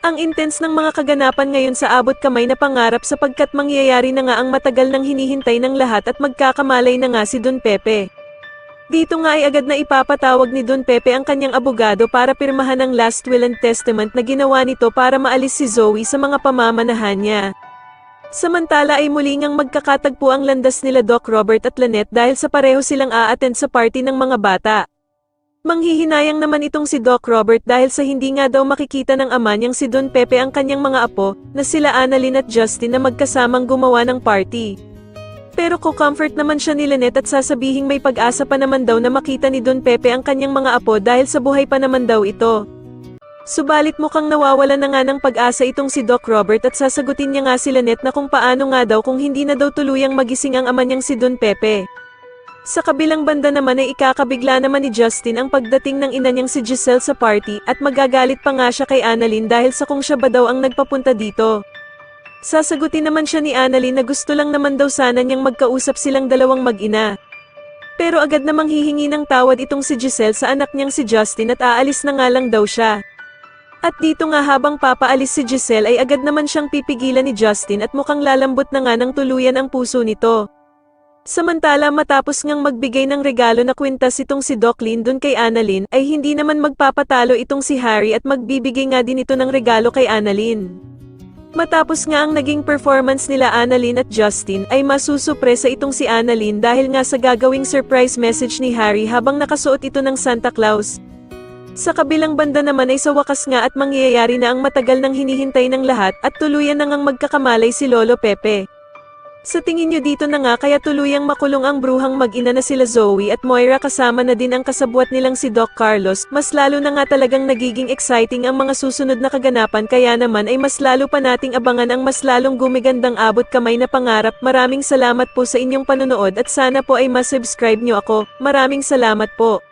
Ang intense ng mga kaganapan ngayon sa abot kamay na pangarap sapagkat mangyayari na nga ang matagal nang hinihintay ng lahat at magkakamalay na nga si Don Pepe. Dito nga ay agad na ipapatawag ni Don Pepe ang kanyang abogado para pirmahan ang last will and testament na ginawa nito para maalis si Zoe sa mga pamamanahan niya. Samantala ay muli ngang magkakatagpo ang landas nila Doc Robert at Lynette dahil sa pareho silang a-attend sa party ng mga bata. Manghihinayang naman itong si Doc Robert dahil sa hindi nga daw makikita ng ama niyang si Don Pepe ang kanyang mga apo, na sila Annalyn at Justin na magkasamang gumawa ng party. Pero ko-comfort naman siya ni Lynette at sasabihing may pag-asa pa naman daw na makita ni Don Pepe ang kanyang mga apo dahil sa buhay pa naman daw ito. Subalit mukhang nawawala na nga ng pag-asa itong si Doc Robert at sasagutin niya nga si Lynette na kung paano nga daw kung hindi na daw tuluyang magising ang ama niyang si Don Pepe. Sa kabilang banda naman ay ikakabigla naman ni Justin ang pagdating ng ina niyang si Giselle sa party at magagalit pa nga siya kay Annalyn dahil sa kung siya ba daw ang nagpapunta dito. Sasagutin naman siya ni Annalyn na gusto lang naman daw sana niyang magkausap silang dalawang mag-ina. Pero agad namang hihingi ng tawad itong si Giselle sa anak niyang si Justin at aalis na nga lang daw siya. At dito nga habang papaalis si Giselle ay agad naman siyang pipigilan ni Justin at mukhang lalambot na nga ng tuluyan ang puso nito. Samantala matapos ngang magbigay ng regalo na kwintas itong si Doc Lyndon kay Annalyn ay hindi naman magpapatalo itong si Harry at magbibigay nga din ito ng regalo kay Annalyn. Matapos nga ang naging performance nila Annalyn at Justin ay masusupresa itong si Annalyn dahil nga sa gagawing surprise message ni Harry habang nakasuot ito ng Santa Claus. Sa kabilang banda naman ay sa wakas nga at mangyayari na ang matagal nang hinihintay ng lahat at tuluyan na ngang magkakamalay si Lolo Pepe. Sa tingin nyo dito na nga kaya tuluyang makulong ang bruhang mag-ina na sila Zoe at Moira kasama na din ang kasabwat nilang si Doc Carlos, mas lalo na nga talagang nagiging exciting ang mga susunod na kaganapan kaya naman ay mas lalo pa nating abangan ang mas lalong gumigandang abot kamay na pangarap. Maraming salamat po sa inyong panonood at sana po ay ma-subscribe nyo ako. Maraming salamat po.